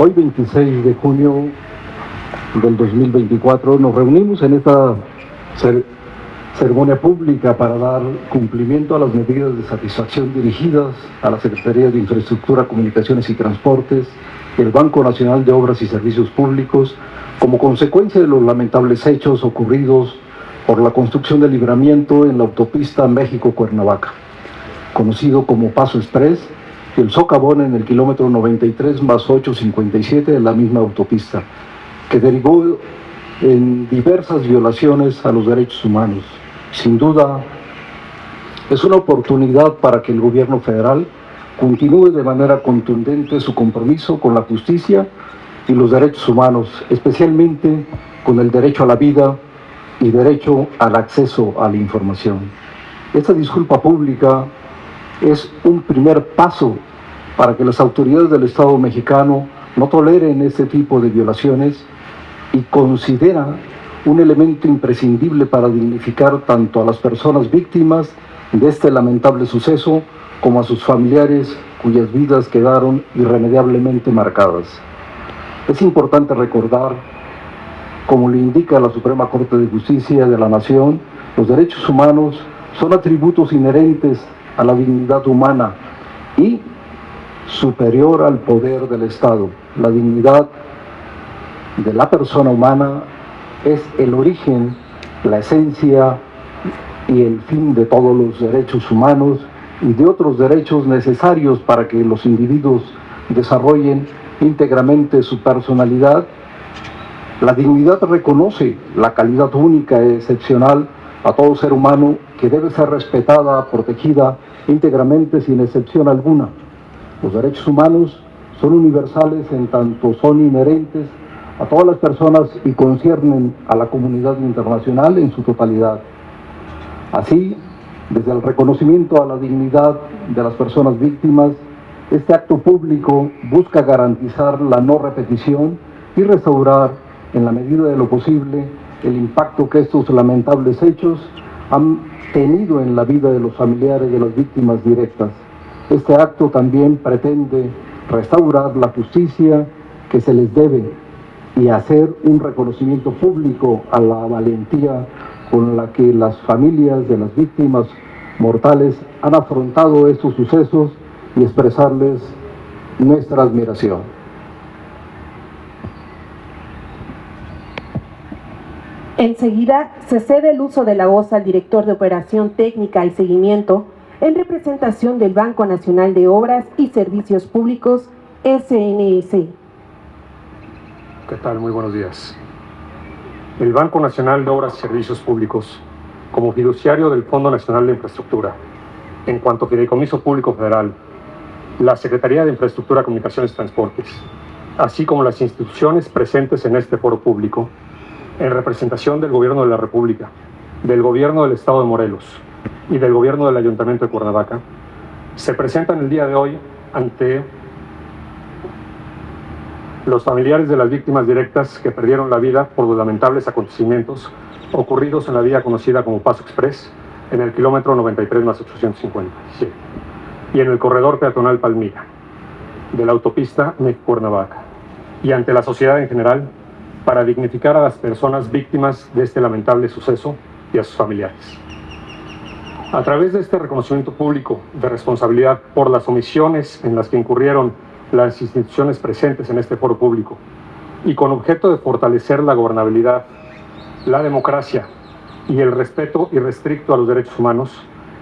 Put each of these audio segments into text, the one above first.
Hoy, 26 de junio del 2024, nos reunimos en esta ceremonia pública para dar cumplimiento a las medidas de satisfacción dirigidas a la Secretaría de Infraestructura, Comunicaciones y Transportes, el Banco Nacional de Obras y Servicios Públicos, como consecuencia de los lamentables hechos ocurridos por la construcción del libramiento en la autopista México-Cuernavaca, conocido como Paso Exprés, y el socavón en el kilómetro 93 más 857 de la misma autopista, que derivó en diversas violaciones a los derechos humanos. Sin duda, es una oportunidad para que el gobierno federal continúe de manera contundente su compromiso con la justicia y los derechos humanos, especialmente con el derecho a la vida y derecho al acceso a la información. Esta disculpa pública es un primer paso para que las autoridades del Estado mexicano no toleren este tipo de violaciones y considera un elemento imprescindible para dignificar tanto a las personas víctimas de este lamentable suceso como a sus familiares cuyas vidas quedaron irremediablemente marcadas. Es importante recordar, como lo indica la Suprema Corte de Justicia de la Nación, los derechos humanos son atributos inherentes a la dignidad humana y superior al poder del Estado. La dignidad de la persona humana es el origen, la esencia y el fin de todos los derechos humanos y de otros derechos necesarios para que los individuos desarrollen íntegramente su personalidad. La dignidad reconoce la calidad única e excepcional a todo ser humano que debe ser respetada, protegida íntegramente sin excepción alguna. Los derechos humanos son universales en tanto son inherentes a todas las personas y conciernen a la comunidad internacional en su totalidad. Así, desde el reconocimiento a la dignidad de las personas víctimas, este acto público busca garantizar la no repetición y restaurar, en la medida de lo posible, el impacto que estos lamentables hechos han tenido en la vida de los familiares de las víctimas directas. Este acto también pretende restaurar la justicia que se les debe y hacer un reconocimiento público a la valentía con la que las familias de las víctimas mortales han afrontado estos sucesos y expresarles nuestra admiración. Enseguida se cede el uso de la voz al director de Operación Técnica y Seguimiento en representación del Banco Nacional de Obras y Servicios Públicos, SNS. ¿Qué tal? Muy buenos días. El Banco Nacional de Obras y Servicios Públicos, como fiduciario del Fondo Nacional de Infraestructura, en cuanto a Fideicomiso Público Federal, la Secretaría de Infraestructura, Comunicaciones y Transportes, así como las instituciones presentes en este foro público, en representación del Gobierno de la República, del Gobierno del Estado de Morelos y del Gobierno del Ayuntamiento de Cuernavaca, se presentan el día de hoy ante los familiares de las víctimas directas que perdieron la vida por los lamentables acontecimientos ocurridos en la vía conocida como Paso Exprés, en el kilómetro 93 más 857, y en el corredor peatonal Palmira, de la autopista México-Cuernavaca, y ante la sociedad en general, para dignificar a las personas víctimas de este lamentable suceso y a sus familiares. A través de este reconocimiento público de responsabilidad por las omisiones en las que incurrieron las instituciones presentes en este foro público y con objeto de fortalecer la gobernabilidad, la democracia y el respeto irrestricto a los derechos humanos,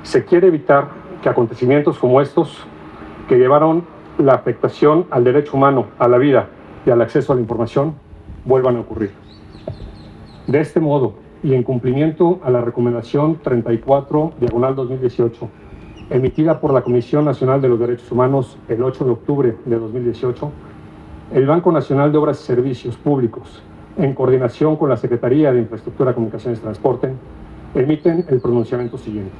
se quiere evitar que acontecimientos como estos, que llevaron la afectación al derecho humano, a la vida y al acceso a la información, vuelvan a ocurrir. De este modo, y en cumplimiento a la recomendación 34/2018, emitida por la Comisión Nacional de los Derechos Humanos el 8 de octubre de 2018, el Banco Nacional de Obras y Servicios Públicos, en coordinación con la Secretaría de Infraestructura, Comunicaciones y Transporte, emiten el pronunciamiento siguiente.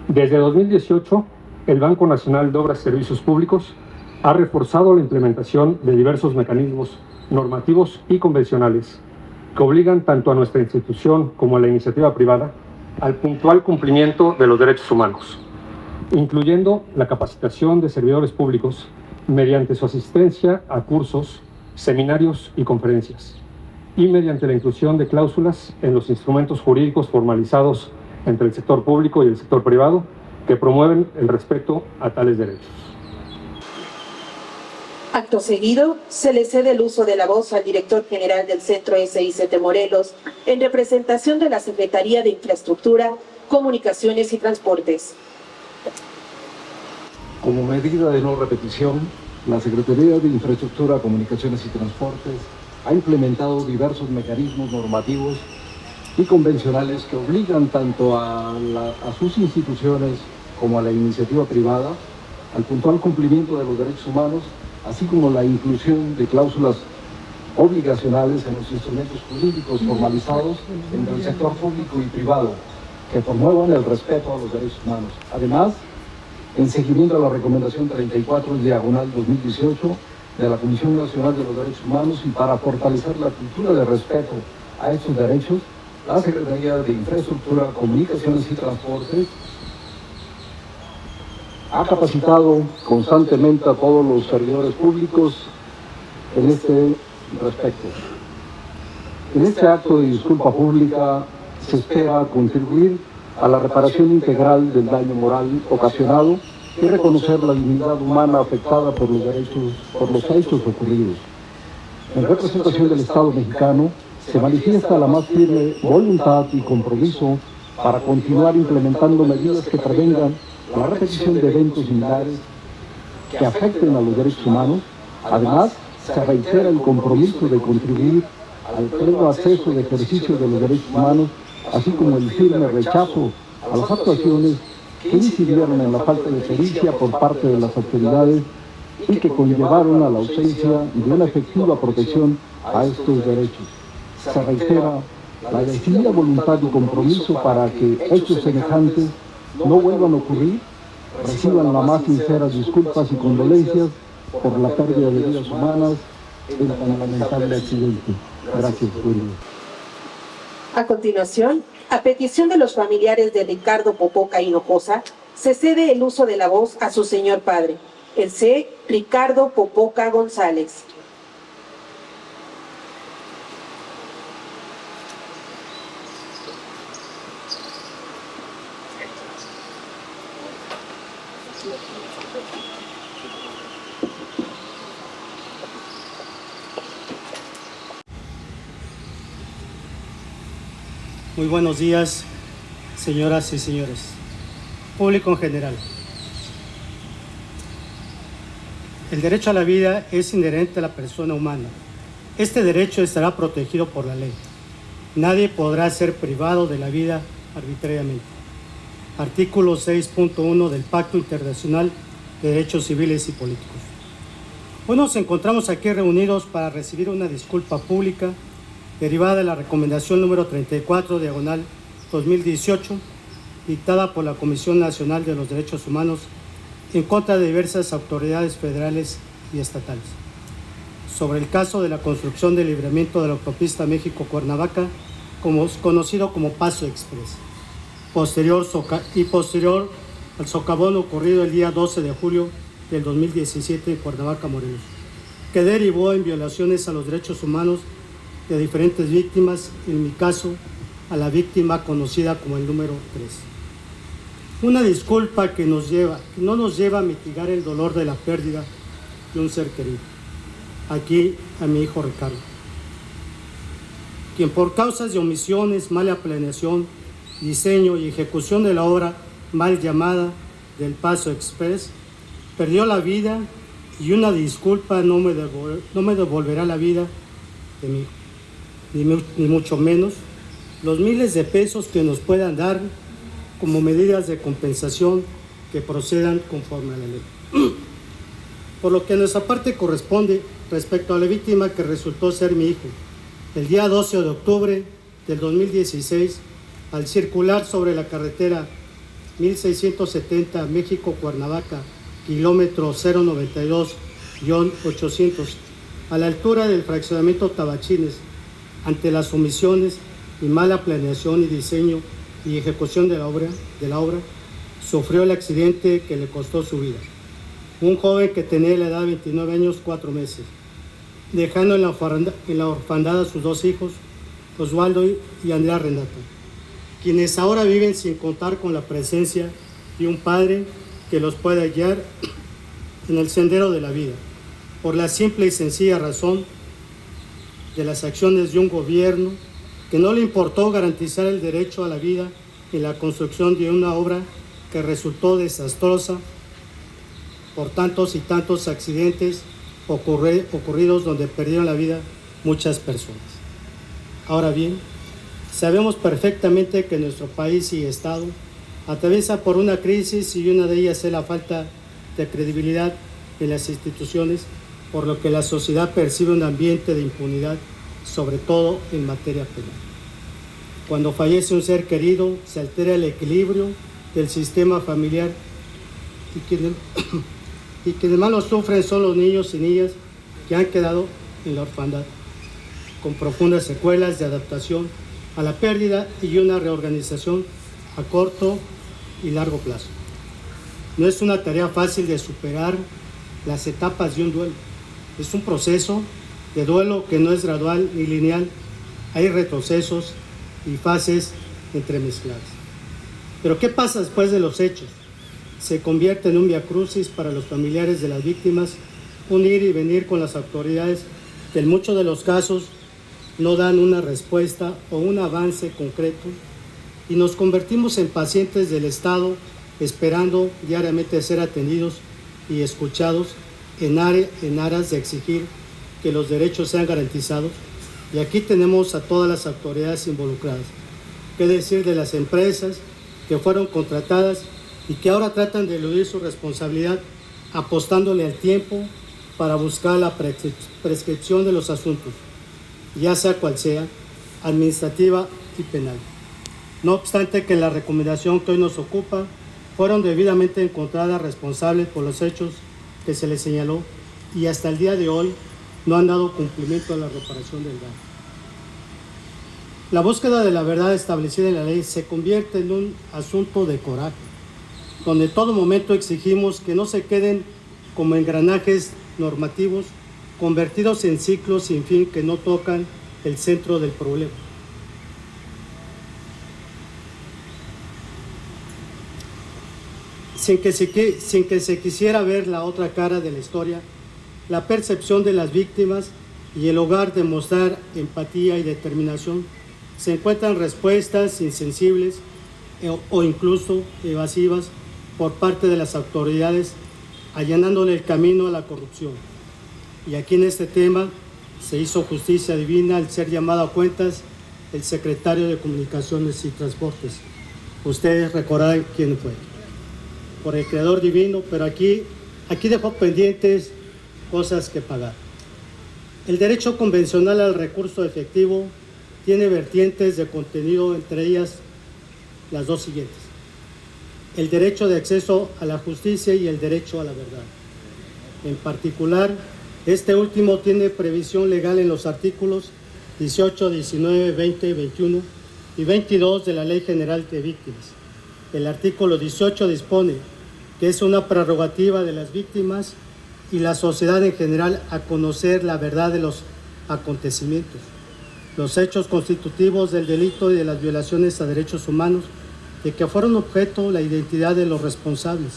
Desde 2018, el Banco Nacional de Obras y Servicios Públicos ha reforzado la implementación de diversos mecanismos normativos y convencionales que obligan tanto a nuestra institución como a la iniciativa privada al puntual cumplimiento de los derechos humanos, incluyendo la capacitación de servidores públicos mediante su asistencia a cursos, seminarios y conferencias, y mediante la inclusión de cláusulas en los instrumentos jurídicos formalizados entre el sector público y el sector privado que promueven el respeto a tales derechos. Acto seguido, se le cede el uso de la voz al director general del Centro SICT Morelos en representación de la Secretaría de Infraestructura, Comunicaciones y Transportes. Como medida de no repetición, la Secretaría de Infraestructura, Comunicaciones y Transportes ha implementado diversos mecanismos normativos y convencionales que obligan tanto a sus instituciones como a la iniciativa privada al puntual cumplimiento de los derechos humanos, así como la inclusión de cláusulas obligacionales en los instrumentos jurídicos formalizados entre el sector público y privado que promuevan el respeto a los derechos humanos. Además, en seguimiento a la recomendación 34/2018 de la Comisión Nacional de los Derechos Humanos y para fortalecer la cultura de respeto a estos derechos, la Secretaría de Infraestructura, Comunicaciones y Transportes ha capacitado constantemente a todos los servidores públicos en este respecto. En este acto de disculpa pública se espera contribuir a la reparación integral del daño moral ocasionado y reconocer la dignidad humana afectada por los hechos ocurridos. En representación del Estado mexicano, se manifiesta la más firme voluntad y compromiso para continuar implementando medidas que prevengan la repetición de eventos similares que afecten a los derechos humanos. Además, se reitera el compromiso de contribuir al pleno acceso de ejercicio de los derechos humanos, así como el firme rechazo a las actuaciones que incidieron en la falta de pericia por parte de las autoridades y que conllevaron a la ausencia de una efectiva protección a estos derechos. Se reitera la decidida voluntad y compromiso para que hechos semejantes no vuelvan a ocurrir. Reciban las más sinceras disculpas y condolencias por la pérdida de vidas humanas en tan lamentable accidente. Gracias, Julio. A continuación, a petición de los familiares de Ricardo Popoca Hinojosa, se cede el uso de la voz a su señor padre, el C. Ricardo Popoca González. Muy buenos días, señoras y señores, público en general. El derecho a la vida es inherente a la persona humana. Este derecho estará protegido por la ley. Nadie podrá ser privado de la vida arbitrariamente. Artículo 6.1 del Pacto Internacional de Derechos Civiles y Políticos. Hoy nos encontramos aquí reunidos para recibir una disculpa pública derivada de la recomendación número 34/2018, dictada por la Comisión Nacional de los Derechos Humanos en contra de diversas autoridades federales y estatales, sobre el caso de la construcción del libramiento de la autopista México-Cuernavaca, conocido como Paso Express, posterior al socavón ocurrido el día 12 de julio del 2017 en Cuernavaca, Morelos, que derivó en violaciones a los derechos humanos de diferentes víctimas, en mi caso, a la víctima conocida como el número 3. Una disculpa que no nos lleva a mitigar el dolor de la pérdida de un ser querido. Aquí a mi hijo Ricardo, quien por causas de omisiones, mala planeación, diseño y ejecución de la obra mal llamada del Paso Express, perdió la vida, y una disculpa no me devolverá la vida de mi hijo, ni mucho menos los miles de pesos que nos puedan dar como medidas de compensación que procedan conforme a la ley. Por lo que a nuestra parte corresponde respecto a la víctima que resultó ser mi hijo, el día 12 de octubre del 2016, al circular sobre la carretera 1670 México-Cuernavaca, kilómetro 092-800, a la altura del fraccionamiento Tabachines, ante las omisiones y mala planeación y diseño y ejecución de la obra, sufrió el accidente que le costó su vida. un joven que tenía la edad de 29 años, 4 meses, dejando en la orfandad a sus 2 hijos, Osvaldo y Andrea Renata, quienes ahora viven sin contar con la presencia de un padre que los pueda guiar en el sendero de la vida, por la simple y sencilla razón de las acciones de un gobierno que no le importó garantizar el derecho a la vida en la construcción de una obra que resultó desastrosa por tantos y tantos accidentes ocurridos donde perdieron la vida muchas personas. Ahora bien, sabemos perfectamente que nuestro país y Estado atraviesa por una crisis, y una de ellas es la falta de credibilidad en las instituciones, por lo que la sociedad percibe un ambiente de impunidad, sobre todo en materia penal. Cuando fallece un ser querido, se altera el equilibrio del sistema familiar, y quienes más lo sufren son los niños y niñas que han quedado en la orfandad, con profundas secuelas de adaptación a la pérdida y una reorganización a corto y largo plazo. No es una tarea fácil de superar las etapas de un duelo. Es un proceso de duelo que no es gradual ni lineal. Hay retrocesos y fases entremezcladas. Pero ¿qué pasa después de los hechos? Se convierte en un viacrucis para los familiares de las víctimas, un ir y venir con las autoridades que en muchos de los casos no dan una respuesta o un avance concreto, y nos convertimos en pacientes del Estado esperando diariamente ser atendidos y escuchados en aras de exigir que los derechos sean garantizados. Y aquí tenemos a todas las autoridades involucradas. ¿Qué decir de las empresas que fueron contratadas y que ahora tratan de eludir su responsabilidad apostándole al tiempo para buscar la prescripción de los asuntos, ya sea cual sea, administrativa y penal? No obstante que en la recomendación que hoy nos ocupa fueron debidamente encontradas responsables por los hechos que se les señaló, y hasta el día de hoy no han dado cumplimiento a la reparación del daño. La búsqueda de la verdad establecida en la ley se convierte en un asunto de coraje, donde en todo momento exigimos que no se queden como engranajes normativos convertidos en ciclos sin fin que no tocan el centro del problema. Sin que se quisiera ver la otra cara de la historia, la percepción de las víctimas y el hogar de mostrar empatía y determinación, se encuentran respuestas insensibles o incluso evasivas por parte de las autoridades, allanándole el camino a la corrupción. Y aquí en este tema se hizo justicia divina al ser llamado a cuentas el secretario de Comunicaciones y Transportes. Ustedes recordarán quién fue. Por el Creador divino, pero aquí dejó pendientes cosas que pagar. El derecho convencional al recurso efectivo tiene vertientes de contenido, entre ellas las dos siguientes: el derecho de acceso a la justicia y el derecho a la verdad. En particular, este último tiene previsión legal en los artículos 18, 19, 20, 21 y 22 de la Ley General de Víctimas. El artículo 18 dispone que es una prerrogativa de las víctimas y la sociedad en general a conocer la verdad de los acontecimientos, los hechos constitutivos del delito y de las violaciones a derechos humanos de que fueron objeto, la identidad de los responsables,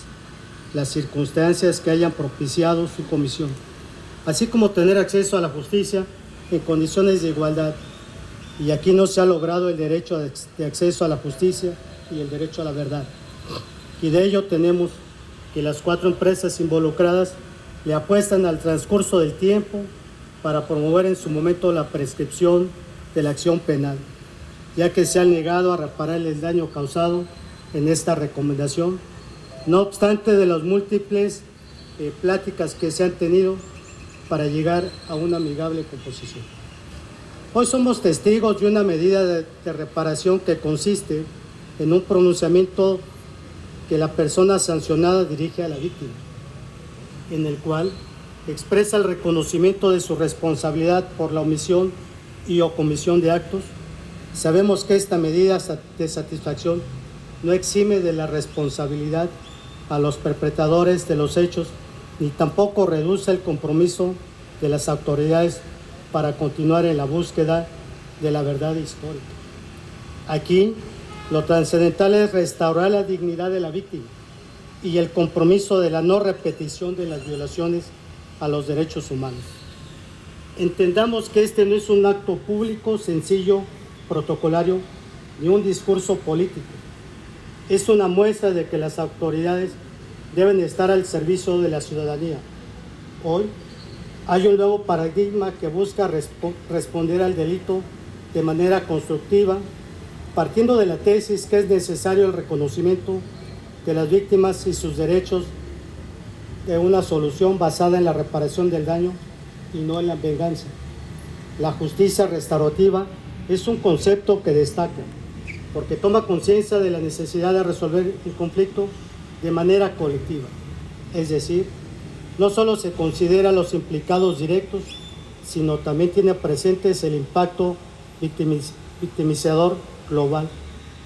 las circunstancias que hayan propiciado su comisión, así como tener acceso a la justicia en condiciones de igualdad. Y aquí no se ha logrado el derecho de acceso a la justicia y el derecho a la verdad. Y de ello tenemos que las 4 empresas involucradas le apuestan al transcurso del tiempo para promover en su momento la prescripción de la acción penal, ya que se han negado a reparar el daño causado en esta recomendación, no obstante de las múltiples pláticas que se han tenido para llegar a una amigable composición. Hoy somos testigos de una medida de reparación que consiste en un pronunciamiento que la persona sancionada dirige a la víctima, en el cual expresa el reconocimiento de su responsabilidad por la omisión y o comisión de actos. Sabemos que esta medida de satisfacción no exime de la responsabilidad a los perpetradores de los hechos ni tampoco reduce el compromiso de las autoridades para continuar en la búsqueda de la verdad histórica. Aquí, lo trascendental es restaurar la dignidad de la víctima y el compromiso de la no repetición de las violaciones a los derechos humanos. Entendamos que este no es un acto público, sencillo, protocolario, ni un discurso político. Es una muestra de que las autoridades deben estar al servicio de la ciudadanía. Hoy hay un nuevo paradigma que busca responder al delito de manera constructiva, partiendo de la tesis que es necesario el reconocimiento de las víctimas y sus derechos de una solución basada en la reparación del daño y no en la venganza. La justicia restaurativa es un concepto que destaca, porque toma conciencia de la necesidad de resolver el conflicto de manera colectiva. Es decir, no solo se considera a los implicados directos, sino también tiene presentes el impacto victimizador global,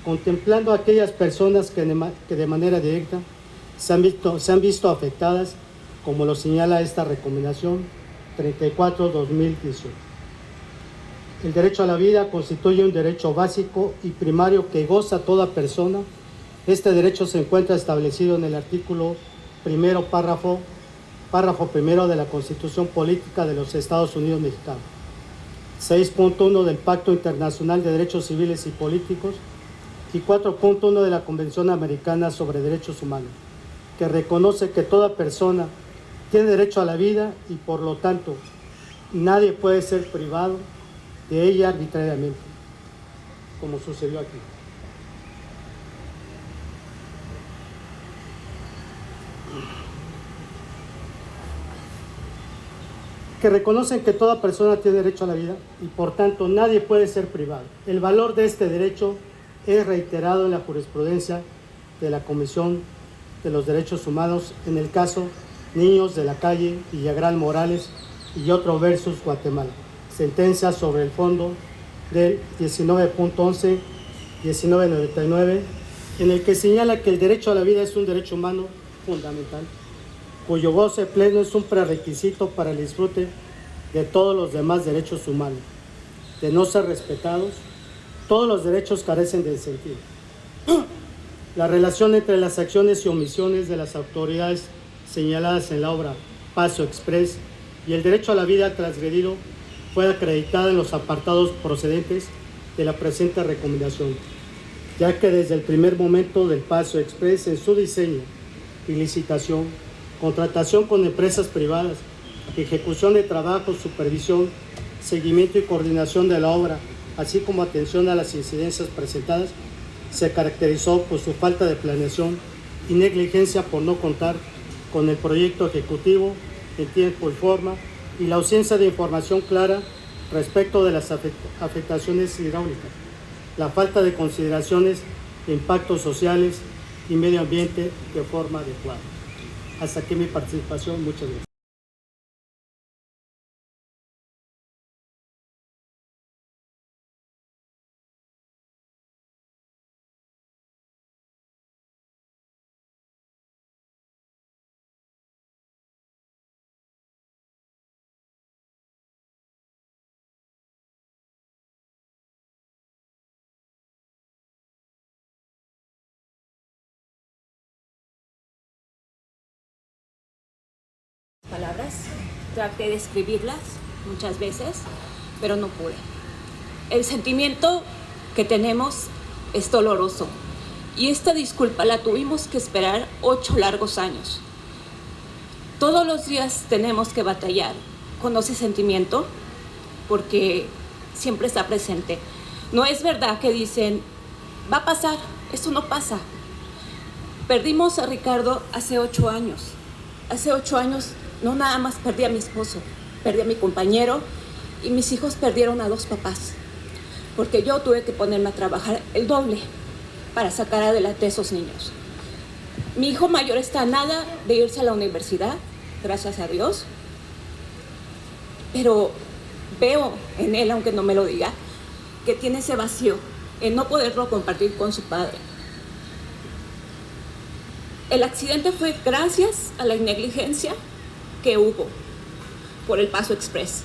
contemplando a aquellas personas que de manera directa se han visto afectadas, como lo señala esta recomendación 34/2018. El derecho a la vida constituye un derecho básico y primario que goza toda persona. Este derecho se encuentra establecido en el artículo primero, párrafo primero de la Constitución Política de los Estados Unidos Mexicanos, 6.1 del Pacto Internacional de Derechos Civiles y Políticos y 4.1 de la Convención Americana sobre Derechos Humanos, que reconoce que toda persona tiene derecho a la vida y por lo tanto nadie puede ser privado de ella arbitrariamente, como sucedió aquí. Que reconocen que toda persona tiene derecho a la vida y por tanto nadie puede ser privado. El valor de este derecho es reiterado en la jurisprudencia de la Comisión de los Derechos Humanos en el caso Niños de la Calle, Villagrán Morales y otro versus Guatemala. Sentencia sobre el fondo del 19.11-1999, en el que señala que el derecho a la vida es un derecho humano fundamental, cuyo goce pleno es un prerequisito para el disfrute de todos los demás derechos humanos. De no ser respetados, todos los derechos carecen de sentido. La relación entre las acciones y omisiones de las autoridades señaladas en la obra Paso Express y el derecho a la vida transgredido fue acreditada en los apartados procedentes de la presente recomendación, ya que desde el primer momento del Paso Express, en su diseño y licitación, contratación con empresas privadas, ejecución de trabajo, supervisión, seguimiento y coordinación de la obra, así como atención a las incidencias presentadas, se caracterizó por su falta de planeación y negligencia por no contar con el proyecto ejecutivo en tiempo y forma y la ausencia de información clara respecto de las afectaciones hidráulicas, la falta de consideraciones de impactos sociales y medio ambiente de forma adecuada. Hasta aquí mi participación. Muchas gracias. Palabras, traté de escribirlas muchas veces, pero no pude. El sentimiento que tenemos es doloroso y esta disculpa la tuvimos que esperar 8 largos años. Todos los días tenemos que batallar con ese sentimiento porque siempre está presente. No es verdad que dicen, va a pasar, esto no pasa. Perdimos a Ricardo hace 8 años. Hace 8 años no nada más perdí a mi esposo, perdí a mi compañero y mis hijos perdieron a 2 papás, porque yo tuve que ponerme a trabajar el doble para sacar adelante a esos niños. Mi hijo mayor está a nada de irse a la universidad, gracias a Dios, pero veo en él, aunque no me lo diga, que tiene ese vacío en no poderlo compartir con su padre. El accidente fue gracias a la negligencia que hubo por el Paso Express.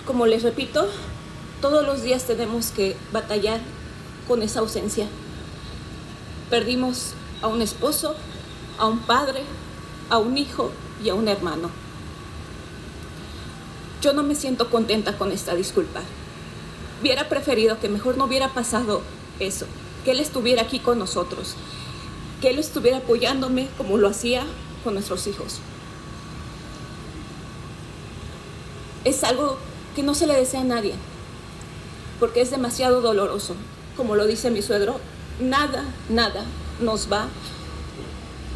Como les repito, todos los días tenemos que batallar con esa ausencia. Perdimos a un esposo, a un padre, a un hijo y a un hermano. Yo no me siento contenta con esta disculpa. Hubiera preferido que mejor no hubiera pasado eso, que él estuviera aquí con nosotros, que él estuviera apoyándome como lo hacía con nuestros hijos. Es algo que no se le desea a nadie, porque es demasiado doloroso. Como lo dice mi suegro, nada nos va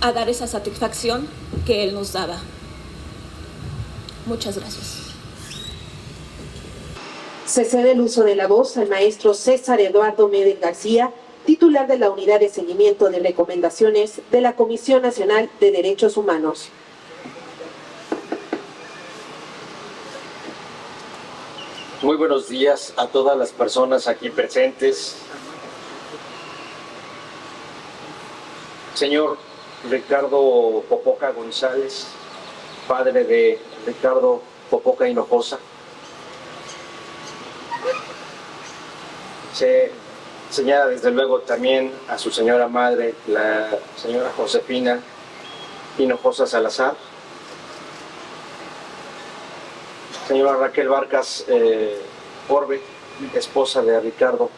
a dar esa satisfacción que él nos daba. Muchas gracias. Se cede el uso de la voz al maestro César Eduardo Medel García, titular de la Unidad de Seguimiento de Recomendaciones de la Comisión Nacional de Derechos Humanos. Muy buenos días a todas las personas aquí presentes. Señor Ricardo Popoca González, padre de Ricardo Popoca Hinojosa. Se señala desde luego también a su señora madre, la señora Josefina Hinojosa Salazar. Señora Raquel Vargas Orbe, esposa de Ricardo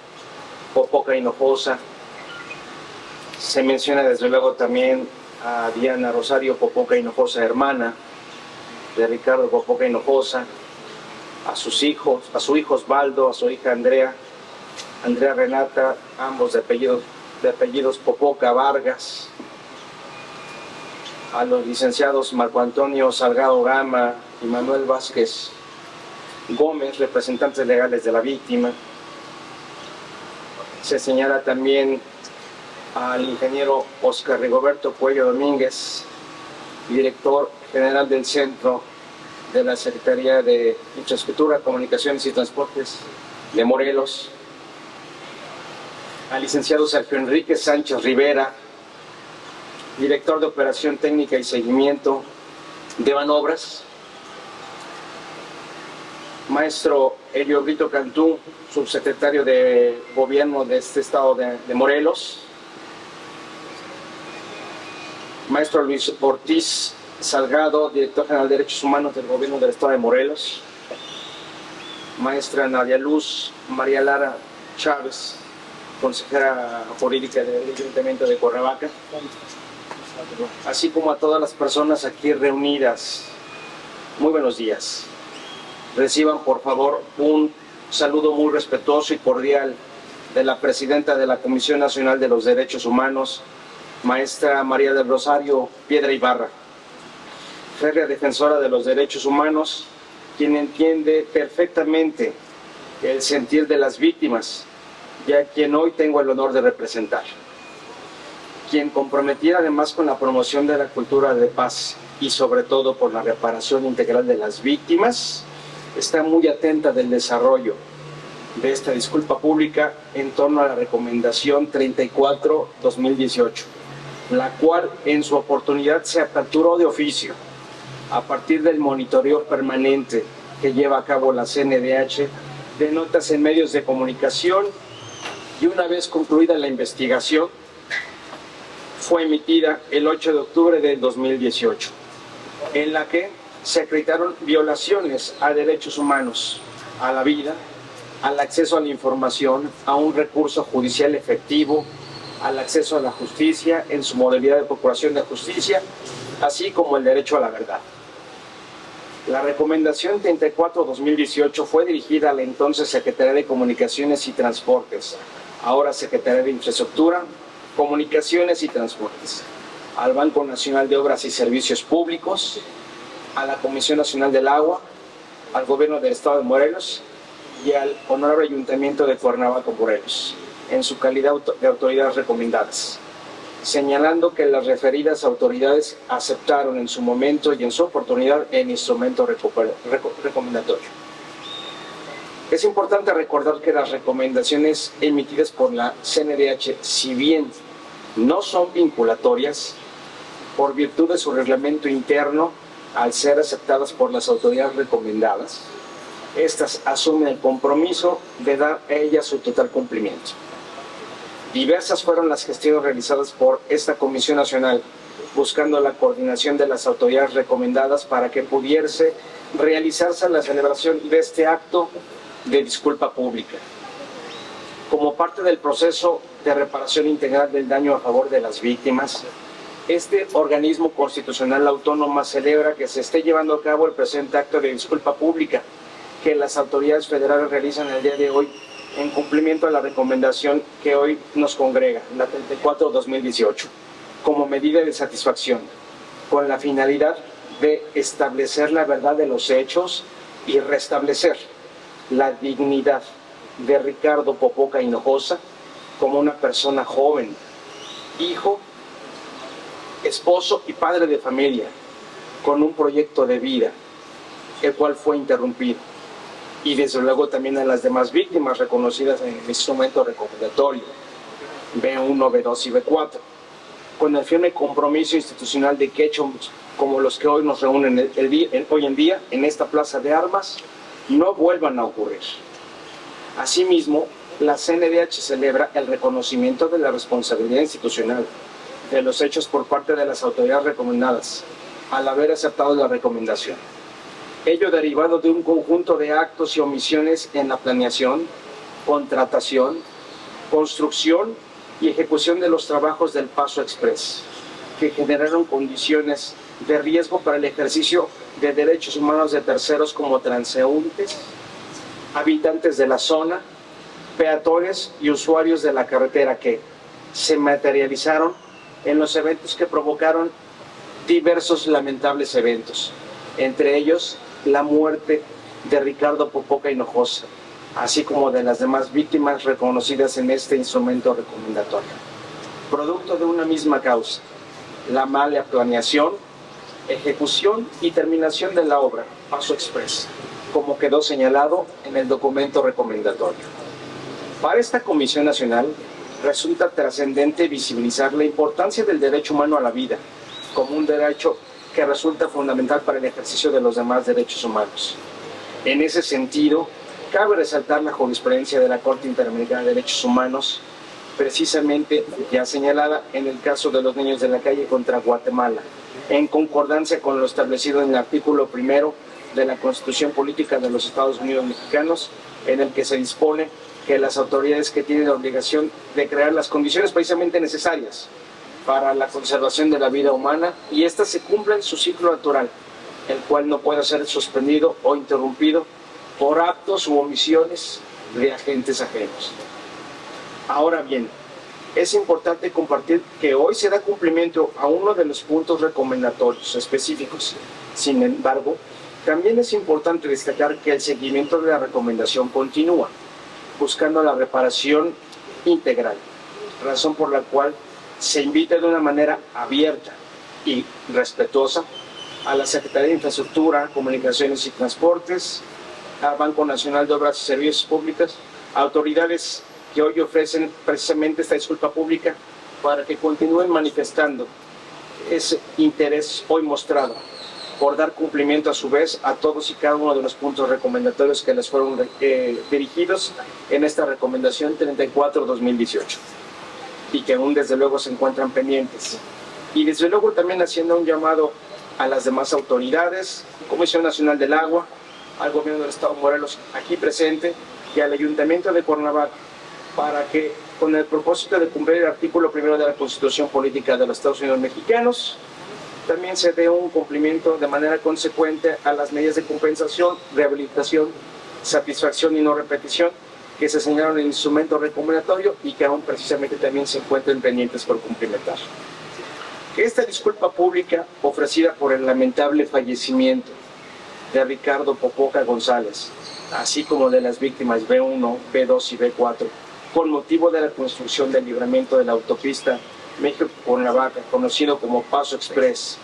Popoca Hinojosa. Se menciona desde luego también a Diana Rosario Popoca Hinojosa, hermana de Ricardo Popoca Hinojosa, a sus hijos, a su hijo Osvaldo, a su hija Andrea Renata, ambos de apellidos Popoca Vargas, a los licenciados Marco Antonio Salgado Gama y Manuel Vázquez Gómez, representantes legales de la víctima. Se señala también al ingeniero Oscar Rigoberto Cuello Domínguez, director general del Centro de la Secretaría de Infraestructura, Comunicaciones y Transportes de Morelos, al licenciado Sergio Enrique Sánchez Rivera, director de Operación Técnica y Seguimiento de Banobras, maestro Elio Brito Cantú, subsecretario de Gobierno de este estado de Morelos, maestro Luis Ortiz Salgado, director general de Derechos Humanos del Gobierno del estado de Morelos, maestra Nadia Luz María Lara Chávez, consejera jurídica del Ayuntamiento de Cuernavaca, así como a todas las personas aquí reunidas. Muy buenos días. Reciban por favor un saludo muy respetuoso y cordial de la presidenta de la Comisión Nacional de los Derechos Humanos, maestra María del Rosario Piedra Ibarra, férrea defensora de los derechos humanos, quien entiende perfectamente el sentir de las víctimas, y a quien hoy tengo el honor de representar, quien comprometida además con la promoción de la cultura de paz y sobre todo por la reparación integral de las víctimas, está muy atenta del desarrollo de esta disculpa pública en torno a la recomendación 34-2018, la cual en su oportunidad se aperturó de oficio a partir del monitoreo permanente que lleva a cabo la CNDH de notas en medios de comunicación, y una vez concluida la investigación fue emitida el 8 de octubre del 2018, en la que se acreditaron violaciones a derechos humanos, a la vida, al acceso a la información, a un recurso judicial efectivo, al acceso a la justicia en su modalidad de procuración de justicia, así como el derecho a la verdad. La recomendación 34-2018 fue dirigida a la entonces Secretaría de Comunicaciones y Transportes, ahora Secretaría de Infraestructura, Comunicaciones y Transportes, al Banco Nacional de Obras y Servicios Públicos, a la Comisión Nacional del Agua, al Gobierno del Estado de Morelos y al Honorable Ayuntamiento de Cuernavaca, Morelos, en su calidad de autoridades recomendadas, señalando que las referidas autoridades aceptaron en su momento y en su oportunidad el instrumento recomendatorio. Es importante recordar que las recomendaciones emitidas por la CNDH, si bien no son vinculatorias por virtud de su reglamento interno al ser aceptadas por las autoridades recomendadas. Estas asumen el compromiso de dar a ellas su total cumplimiento. Diversas fueron las gestiones realizadas por esta Comisión Nacional, buscando la coordinación de las autoridades recomendadas para que pudiese realizarse la celebración de este acto de disculpa pública. Como parte del proceso de reparación integral del daño a favor de las víctimas, este organismo constitucional autónomo celebra que se esté llevando a cabo el presente acto de disculpa pública que las autoridades federales realizan el día de hoy en cumplimiento a la recomendación que hoy nos congrega, la 34/2018, como medida de satisfacción, con la finalidad de establecer la verdad de los hechos y restablecer la dignidad de Ricardo Popoca Hinojosa como una persona joven, hijo, esposo y padre de familia, con un proyecto de vida, el cual fue interrumpido. Y desde luego también a las demás víctimas reconocidas en el instrumento recomendatorio B1, B2 y B4, con el firme compromiso institucional de que hechos como los que hoy nos reúnen hoy en día en esta plaza de armas no vuelvan a ocurrir. Asimismo, la CNDH celebra el reconocimiento de la responsabilidad institucional de los hechos por parte de las autoridades recomendadas al haber aceptado la recomendación. Ello derivado de un conjunto de actos y omisiones en la planeación, contratación, construcción y ejecución de los trabajos del Paso Express, que generaron condiciones de riesgo para el ejercicio de derechos humanos de terceros como transeúntes, habitantes de la zona, peatones y usuarios de la carretera que se materializaron en los eventos que provocaron diversos lamentables eventos, entre ellos la muerte de Ricardo Popoca Hinojosa, así como de las demás víctimas reconocidas en este instrumento recomendatorio. Producto de una misma causa, la mala planeación, ejecución y terminación de la obra Paso Express, como quedó señalado en el documento recomendatorio. Para esta Comisión Nacional resulta trascendente visibilizar la importancia del derecho humano a la vida como un derecho que resulta fundamental para el ejercicio de los demás derechos humanos. En ese sentido, cabe resaltar la jurisprudencia de la Corte Interamericana de Derechos Humanos, precisamente ya señalada en el caso de los niños de la calle contra Guatemala, en concordancia con lo establecido en el artículo 1 de la Constitución Política de los Estados Unidos Mexicanos, en el que se dispone que las autoridades que tienen la obligación de crear las condiciones precisamente necesarias para la conservación de la vida humana y éstas se cumplan su ciclo natural, el cual no puede ser suspendido o interrumpido por actos u omisiones de agentes ajenos. Ahora bien, es importante compartir que hoy se da cumplimiento a uno de los puntos recomendatorios específicos. Sin embargo, también es importante destacar que el seguimiento de la recomendación continúa, buscando la reparación integral, razón por la cual se invita de una manera abierta y respetuosa a la Secretaría de Infraestructura, Comunicaciones y Transportes, al Banco Nacional de Obras y Servicios Públicos, autoridades que hoy ofrecen precisamente esta disculpa pública para que continúen manifestando ese interés hoy mostrado por dar cumplimiento a su vez a todos y cada uno de los puntos recomendatorios que les fueron dirigidos en esta recomendación 34/2018 y que aún desde luego se encuentran pendientes. Y desde luego también haciendo un llamado a las demás autoridades, Comisión Nacional del Agua, al Gobierno del Estado de Morelos aquí presente y al Ayuntamiento de Cuernavaca, para que con el propósito de cumplir el artículo 1 de la Constitución Política de los Estados Unidos Mexicanos, también se dé un cumplimiento de manera consecuente a las medidas de compensación, rehabilitación, satisfacción y no repetición que se señalaron en el instrumento recomendatorio y que aún precisamente también se encuentran pendientes por cumplimentar. Esta disculpa pública ofrecida por el lamentable fallecimiento de Ricardo Popoca González, así como de las víctimas B1, B2 y B4, con motivo de la construcción del libramiento de la autopista México-Cuernavaca, conocido como Paso Express,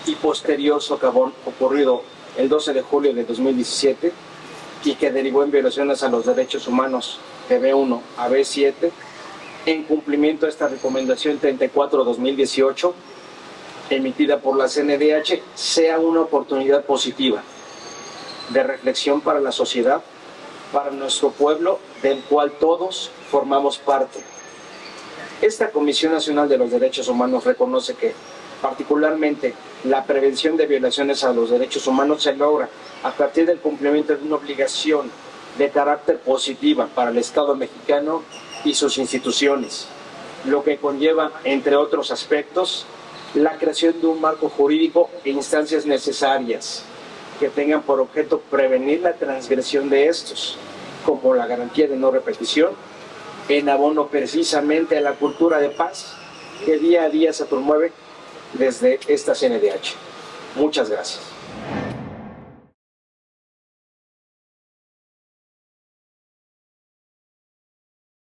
y posterior socavón ocurrido el 12 de julio de 2017 y que derivó en violaciones a los derechos humanos de B1 a B7, en cumplimiento a esta recomendación 34/2018 emitida por la CNDH, sea una oportunidad positiva de reflexión para la sociedad, para nuestro pueblo, del cual todos formamos parte. Esta Comisión Nacional de los Derechos Humanos reconoce que, particularmente, la prevención de violaciones a los derechos humanos se logra a partir del cumplimiento de una obligación de carácter positiva para el Estado mexicano y sus instituciones, lo que conlleva, entre otros aspectos, la creación de un marco jurídico e instancias necesarias que tengan por objeto prevenir la transgresión de estos, como la garantía de no repetición, en abono precisamente a la cultura de paz que día a día se promueve desde esta CNDH. Muchas gracias.